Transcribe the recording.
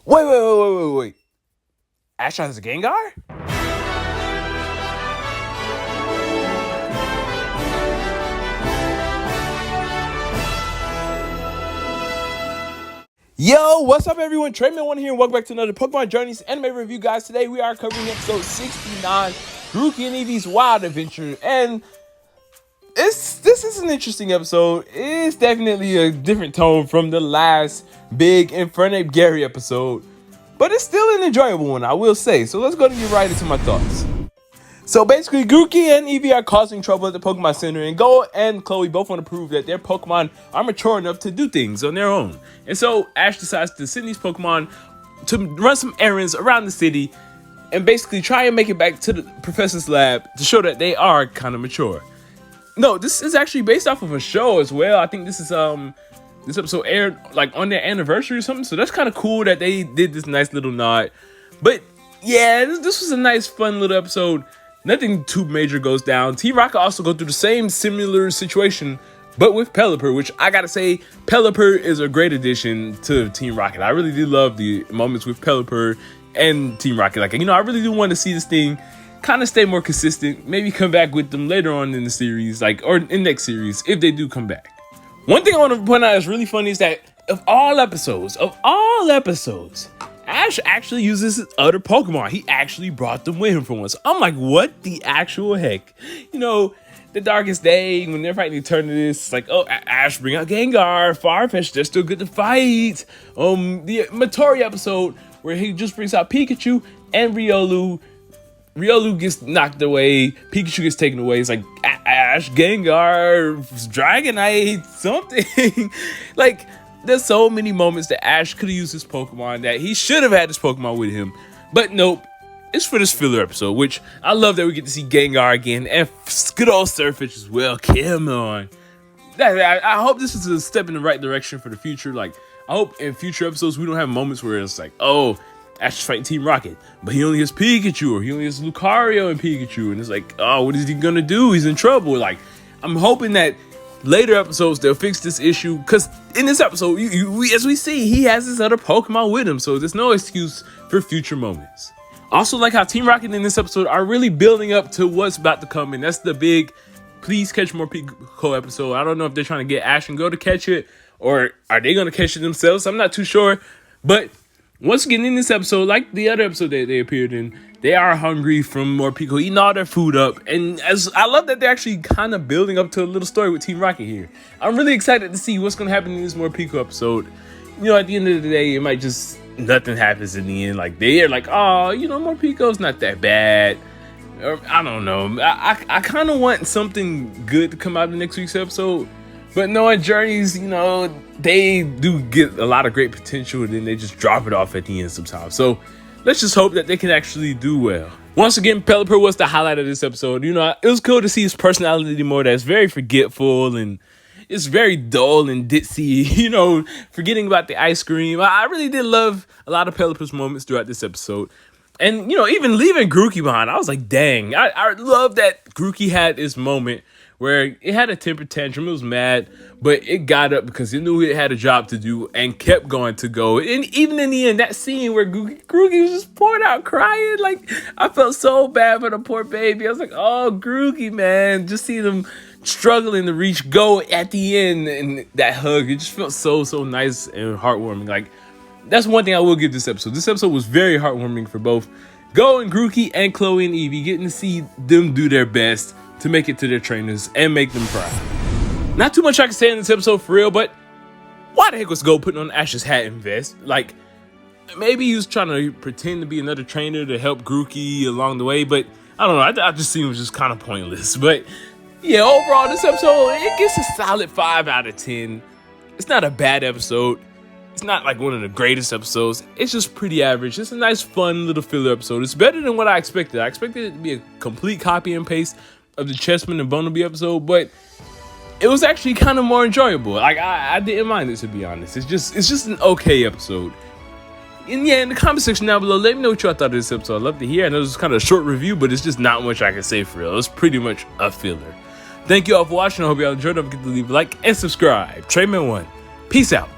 Wait. Ash has a Gengar? Yo, what's up everyone? Treyman1 here and welcome back to another Pokemon Journeys anime review, guys. Today we are covering episode 69, Grookey and Eevee's Wild Adventure. And this is an interesting episode. It's definitely a different tone from the last big Infernape Gary episode, but it's still an enjoyable one, I will say. So let's go and get right into my thoughts. So basically, Grookey and Eevee are causing trouble at the Pokemon Center, and Go and Chloe both want to prove that their Pokemon are mature enough to do things on their own. And so Ash decides to send these Pokemon to run some errands around the city and basically try and make it back to the professor's lab to show that they are kind of mature. No, this is actually based off of a show as well. I think this is this episode aired like on their anniversary or something, so that's kind of cool that they did this nice little nod. But yeah, this was a nice fun little episode. Nothing too major goes down. Team Rocket also go through the same similar situation, but with Pelipper, which I gotta say, Pelipper is a great addition to Team Rocket. I really do love the moments with Pelipper and Team Rocket. Like, you know, I really do want to see this thing kind of stay more consistent. Maybe come back with them later on in the series, like, or in next series, if they do come back. One thing I want to point out is really funny is that of all episodes, Ash actually uses his other Pokemon. He actually brought them with him for once. I'm like, what the actual heck? You know, the Darkest Day, when they're fighting Eternatus, it's like, oh, Ash, bring out Gengar, Farfetch, they're still good to fight. The Matori episode, where he just brings out Pikachu and Riolu. Riolu gets knocked away, Pikachu gets taken away. It's like, Ash, Gengar, Dragonite, something. Like, there's so many moments that Ash could have used his Pokemon, that he should have had his Pokemon with him. But nope, it's for this filler episode, which I love that we get to see Gengar again and good old Surfetch as well. Come on. I hope this is a step in the right direction for the future. Like, I hope in future episodes we don't have moments where it's like, oh, Ash is fighting Team Rocket, but he only has Pikachu, or he only has Lucario and Pikachu, and it's like, oh, what is he gonna do? He's in trouble. Like, I'm hoping that later episodes they'll fix this issue, because in this episode, as we see, he has his other Pokemon with him, so there's no excuse for future moments. Also, like how Team Rocket in this episode are really building up to what's about to come, and that's the big please catch more Pico episode. I don't know if they're trying to get Ash and Go to catch it, or are they going to catch it themselves? I'm not too sure, but once again in this episode, like the other episode that they appeared in, they are hungry from more Pico, eating all their food up. And as I love that they're actually kind of building up to a little story with Team Rocket here. I'm really excited to see what's going to happen in this more Pico episode. You know, at the end of the day, it might just, nothing happens in the end. Like, they're like, oh, you know, more Pico's not that bad. Or, I don't know. I kind of want something good to come out of next week's episode. But knowing Journeys, you know, they do get a lot of great potential, and then they just drop it off at the end sometimes. So let's just hope that they can actually do well. Once again, Pelipper was the highlight of this episode. You know, it was cool to see his personality more. That's very forgetful, and it's very dull and ditzy, you know, forgetting about the ice cream. I really did love a lot of Pelipper's moments throughout this episode. And, you know, even leaving Grookey behind, I was like, dang, I love that Grookey had this moment where it had a temper tantrum, it was mad, but it got up because it knew it had a job to do and kept going to Go. And even in the end, that scene where Grookey was just poured out crying, like, I felt so bad for the poor baby. I was like, oh, Grookey, man, just seeing him struggling to reach Go at the end, and that hug, it just felt so nice and heartwarming. Like, that's one thing I will give this episode. This episode was very heartwarming for both Go and Grookey and Chloe and Eevee, getting to see them do their best to make it to their trainers and make them proud. Not too much I can say in this episode for real, but why the heck was Go putting on Ash's hat and vest? Like, maybe he was trying to pretend to be another trainer to help Grookey along the way, but I don't know, I just seen it was just kind of pointless. But yeah, overall, this episode, it gets a solid 5 out of 10. It's not a bad episode. It's not like one of the greatest episodes. It's just pretty average. It's a nice, fun little filler episode. It's better than what I expected. I expected it to be a complete copy and paste of the Chessman and Bonelby episode, but it was actually kind of more enjoyable. Like, I didn't mind it, to be honest. It's just an okay episode. And yeah, in the comment section down below, let me know what y'all thought of this episode. I'd love to hear. I know this is kind of a short review, but it's just not much I can say for real. It's pretty much a filler. Thank you all for watching. I hope y'all enjoyed. Don't forget to leave a like and subscribe. Treyman1. Peace out.